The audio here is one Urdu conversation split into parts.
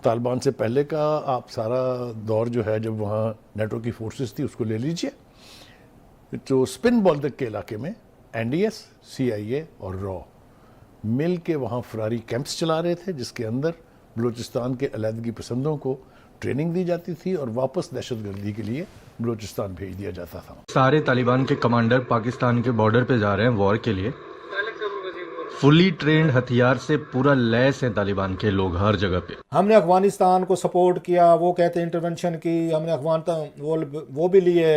طالبان سے پہلے کا آپ سارا دور جو ہے جب وہاں نیٹو کی فورسز تھی اس کو لے لیجئے، تو سپن بولدک کے علاقے میں این ڈی ایس، سی آئی اے اور رو مل کے وہاں فراری کیمپس چلا رہے تھے، جس کے اندر بلوچستان کے علیحدگی پسندوں کو ٹریننگ دی جاتی تھی اور واپس دہشت گردی کے لیے بلوچستان بھیج دیا جاتا تھا۔ سارے طالبان کے کمانڈر پاکستان کے بارڈر پہ جا رہے ہیں وار کے لیے، فلی ٹرینڈ ہتھیار سے پورا لیس ہیں طالبان کے لوگ ہر جگہ پہ۔ ہم نے افغانستان کو سپورٹ کیا، وہ کہتے ہیں انٹرونشن کی، ہم نے وہ بھی لیے،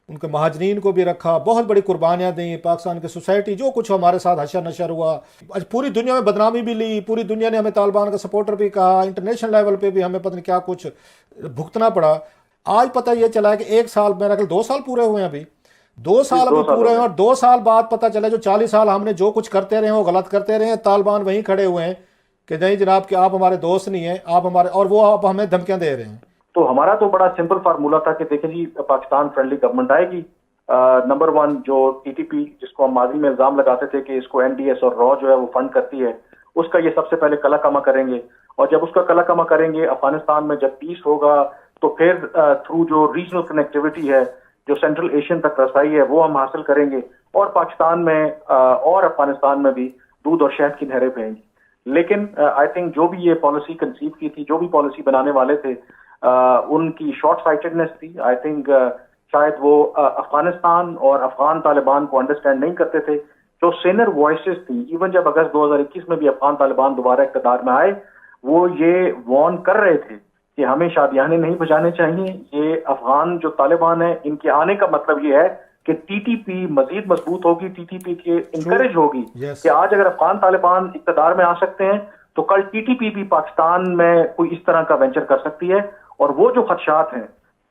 ان کے مہاجرین کو بھی رکھا، بہت بڑی قربانیاں دیں، پاکستان کی سوسائٹی جو کچھ ہمارے ساتھ حشر نشر ہوا، پوری دنیا میں بدنامی بھی لی، پوری دنیا نے ہمیں طالبان کا سپورٹر بھی کہا، انٹرنیشنل لیول پہ بھی ہمیں پتہ نہیں کیا کچھ بھگتنا پڑا۔ آج پتہ یہ چلا ہے کہ 1 سال، میرا خیال 2 سال پورے ہوئے ہیں، ابھی 2 سال ابھی پورے ہیں، اور 2 سال بعد پتہ چلا جو 40 سال ہم نے جو کچھ کرتے رہے ہیں وہ غلط کرتے رہے ہیں، طالبان وہیں کھڑے ہوئے ہیں کہ نہیں جناب کہ آپ ہمارے دوست نہیں ہیں، آپ ہمارے، اور وہ آپ ہمیں دھمکیاں دے رہے ہیں۔ تو ہمارا تو بڑا سمپل فارمولا تھا کہ دیکھیں جی پاکستان فرینڈلی گورنمنٹ آئے گی، نمبر 1 جو ٹی ٹی پی جس کو ہم ماضی میں الزام لگاتے تھے کہ اس کو این ڈی ایس اور رو جو ہے وہ فنڈ کرتی ہے، اس کا یہ سب سے پہلے کلا کما کریں گے، اور جب اس کا کلا کما کریں گے افغانستان میں جب پیس ہوگا تو پھر تھرو جو ریجنل کنیکٹیوٹی ہے، جو سینٹرل ایشین تک رسائی ہے، وہ ہم حاصل کریں گے، اور پاکستان میں اور افغانستان میں بھی دودھ اور شہد کی نہریں بہیں گی۔ لیکن آئی تھنک جو بھی یہ پالیسی کنسیو کی تھی، جو بھی پالیسی بنانے والے تھے، ان کی شارٹ سائٹڈنس تھی۔ آئی تھنک شاید وہ افغانستان اور افغان طالبان کو انڈرسٹینڈ نہیں کرتے تھے۔ جو سینئر وائسز تھی، ایون جب اگست 2021 میں بھی افغان طالبان دوبارہ اقتدار میں آئے، وہ یہ وارن کر رہے تھے کہ ہمیں شادیانے نہیں بجانے چاہیے، یہ افغان جو طالبان ہیں ان کے آنے کا مطلب یہ ہے کہ ٹی ٹی پی مزید مضبوط ہوگی، ٹی ٹی پی کے انکریج ہوگی کہ آج اگر افغان طالبان اقتدار میں آ سکتے ہیں تو کل ٹی ٹی پی بھی پاکستان میں کوئی اس طرح کا وینچر کر سکتی ہے، اور وہ جو خدشات ہیں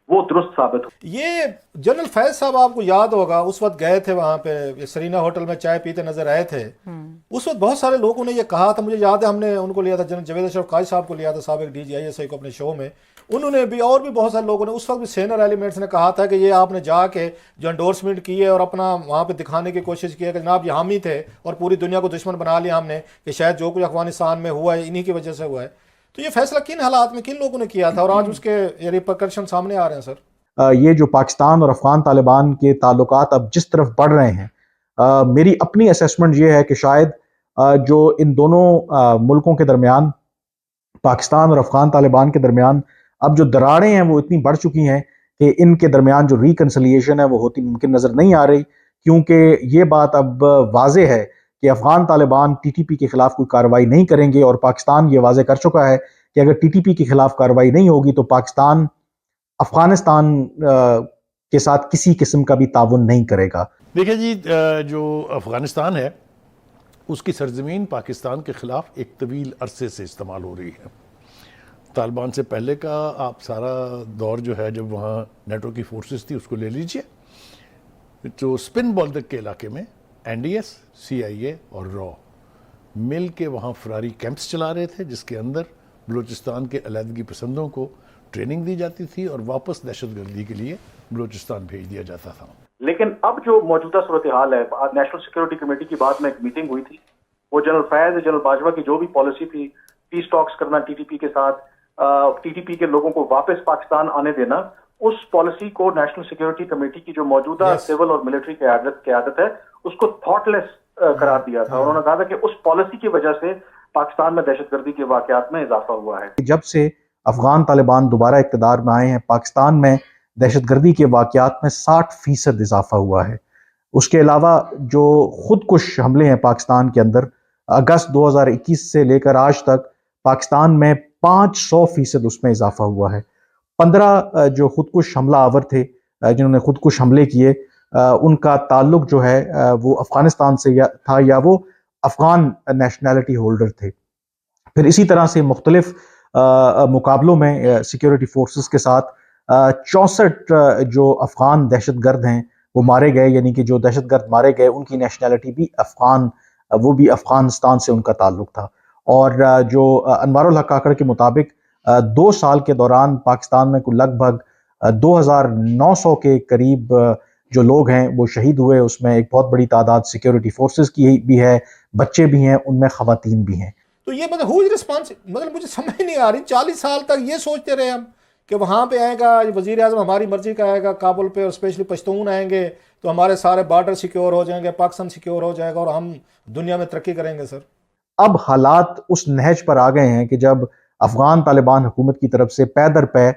وہ درست ثابت ہو۔ یہ جنرل فیض صاحب آپ کو یاد ہوگا، اس وقت گئے تھے وہاں پہ سرینا ہوٹل میں چائے پیتے نظر آئے تھے، اس وقت بہت سارے لوگوں نے یہ کہا تھا، مجھے یاد ہے ہم نے ان کو لیا تھا، جنرل جاوید اشرف قائد صاحب کو لیا تھا، سابق D G I S I کو اپنے شو میں، انہوں نے بھی اور بھی بہت سارے لوگوں نے اس وقت بھی سینئر ایلیمنٹس نے کہا تھا کہ یہ آپ نے جا کے جو انڈورسمنٹ کی ہے اور اپنا وہاں پہ دکھانے کی کوشش کی ہے کہ جناب یہ حامی تھے اور پوری دنیا کو دشمن بنا لیا ہم نے، کہ شاید جو کچھ افغانستان میں ہوا ہے انہی کی وجہ سے ہوا ہے۔ تو یہ فیصلہ کن حالات میں کن لوگوں نے کیا تھا، اور آج اس کے ریپرکشن سامنے آ رہے ہیں؟ سر یہ جو پاکستان اور افغان طالبان کے تعلقات اب جس طرف بڑھ رہے ہیں، میری اپنی اسیسمنٹ یہ ہے کہ شاید جو ان دونوں ملکوں کے درمیان، پاکستان اور افغان طالبان کے درمیان اب جو دراڑیں ہیں وہ اتنی بڑھ چکی ہیں کہ ان کے درمیان جو ریکنسلیشن ہے وہ ہوتی ممکن نظر نہیں آ رہی، کیونکہ یہ بات اب واضح ہے کہ Afghan Taliban T T P کے خلاف کوئی کارروائی نہیں کریں گے، اور پاکستان یہ واضح کر چکا ہے کہ اگر ٹی ٹی پی کے خلاف کارروائی نہیں ہوگی تو پاکستان افغانستان کے ساتھ کسی قسم کا بھی تعاون نہیں کرے گا۔ دیکھیں جی، جو افغانستان ہے اس کی سرزمین پاکستان کے خلاف ایک طویل عرصے سے استعمال ہو رہی ہے۔ طالبان سے پہلے کا آپ سارا دور جو ہے جب وہاں نیٹو کی فورسز تھی اس کو لے لیجئے، تو سپن بولدک کے علاقے میں این ڈی ایس، سی آئی اے اور رو مل کے وہاں فراری کیمپس چلا رہے تھے، جس کے اندر بلوچستان کے علیحدگی پسندوں کو ٹریننگ دی جاتی تھی اور واپس دہشت گردی کے لیے بلوچستان بھیج دیا جاتا تھا۔ لیکن اب جو موجودہ صورتحال ہے، نیشنل سیکیورٹی کمیٹی کی بعد میں ایک میٹنگ ہوئی تھی، وہ جنرل فیض، جنرل باجوہ کی جو بھی پالیسی تھی، پیس ٹاکس کرنا ٹی ٹی پی کے ساتھ، ٹی ٹی پی کے لوگوں کو واپس پاکستان آنے دینا، اس پالیسی کو نیشنل سیکیورٹی کمیٹی کی جو موجودہ سول اور ملٹری قیادت ہے اس کو تھاٹ لیس قرار دیا تھا۔ انہوں نے کہا تھا کہ اس پالیسی کی وجہ سے پاکستان میں دہشت گردی کے واقعات میں اضافہ ہوا ہے۔ جب سے افغان طالبان دوبارہ اقتدار میں آئے ہیں، پاکستان میں دہشت گردی کے واقعات میں 60% اضافہ ہوا ہے۔ اس کے علاوہ جو خود کش حملے ہیں پاکستان کے اندر، اگست 2021 سے لے کر آج تک پاکستان میں 500% اس میں اضافہ ہوا ہے۔ 15 جو خود کش حملہ آور تھے جنہوں نے خود کش حملے کیے، ان کا تعلق جو ہے وہ افغانستان سے تھا یا وہ افغان نیشنلٹی ہولڈر تھے۔ پھر اسی طرح سے مختلف مقابلوں میں سیکیورٹی فورسز کے ساتھ 64 جو افغان دہشت گرد ہیں وہ مارے گئے، یعنی کہ جو دہشت گرد مارے گئے ان کی نیشنلٹی بھی افغان، وہ بھی افغانستان سے ان کا تعلق تھا۔ اور جو انوار الحق کاکڑ کے مطابق 2 سال کے دوران پاکستان میں کوئی لگ بھگ 2900 کے قریب جو لوگ ہیں وہ شہید ہوئے، اس میں ایک بہت بڑی تعداد سیکیورٹی فورسز کی بھی ہے، بچے بھی ہیں، ان میں خواتین بھی ہیں۔ تو یہ مطلب ہوز رسپانس، مطلب مجھے سمجھ نہیں آ رہی، 40 سال تک یہ سوچتے رہے ہم کہ وہاں پہ آئے گا وزیر اعظم ہماری مرضی کا آئے گا کابل پہ، اور اسپیشلی پشتون آئیں گے تو ہمارے سارے بارڈر سیکیور ہو جائیں گے، پاکستان سیکیور ہو جائے گا اور ہم دنیا میں ترقی کریں گے. سر اب حالات اس نہج پر آ گئے ہیں کہ جب افغان طالبان حکومت کی طرف سے پے در پے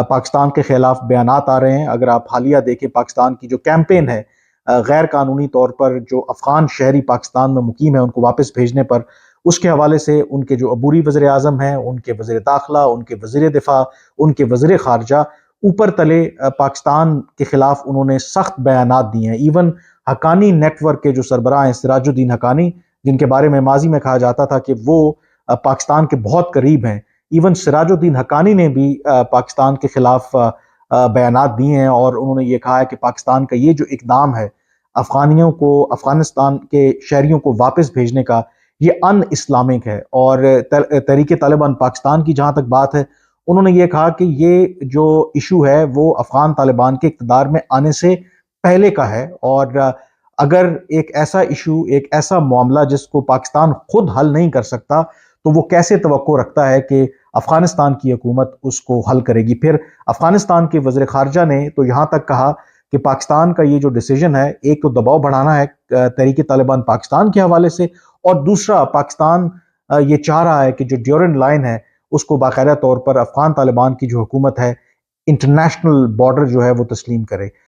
پاکستان کے خلاف بیانات آ رہے ہیں. اگر آپ حالیہ دیکھیں پاکستان کی جو کیمپین ہے غیر قانونی طور پر جو افغان شہری پاکستان میں مقیم ہیں ان کو واپس بھیجنے پر، اس کے حوالے سے ان کے جو عبوری وزیر اعظم ہیں، ان کے وزیر داخلہ، ان کے وزیر دفاع، ان کے وزیر خارجہ اوپر تلے پاکستان کے خلاف انہوں نے سخت بیانات دیے ہیں. ایون حقانی نیٹ ورک کے جو سربراہ ہیں سراج الدین حقانی، جن کے بارے میں ماضی میں کہا جاتا تھا کہ وہ پاکستان کے بہت قریب ہیں، ایون سراج الدین حقانی نے بھی پاکستان کے خلاف بیانات دیے ہیں، اور انہوں نے یہ کہا ہے کہ پاکستان کا یہ جو اقدام ہے افغانیوں کو، افغانستان کے شہریوں کو واپس بھیجنے کا، یہ ان اسلامک ہے. اور تحریک طالبان پاکستان کی جہاں تک بات ہے، انہوں نے یہ کہا کہ یہ جو ایشو ہے وہ افغان طالبان کے اقتدار میں آنے سے پہلے کا ہے، اور اگر ایک ایسا ایشو، ایک ایسا معاملہ جس کو پاکستان خود حل نہیں کر سکتا، تو وہ کیسے توقع رکھتا ہے کہ افغانستان کی حکومت اس کو حل کرے گی. پھر افغانستان کے وزیر خارجہ نے تو یہاں تک کہا کہ پاکستان کا یہ جو ڈیسیجن ہے، ایک تو دباؤ بڑھانا ہے تحریک طالبان پاکستان کے حوالے سے، اور دوسرا پاکستان یہ چاہ رہا ہے کہ جو ڈیورنڈ لائن ہے اس کو باقاعدہ طور پر افغان طالبان کی جو حکومت ہے انٹرنیشنل بارڈر جو ہے وہ تسلیم کرے.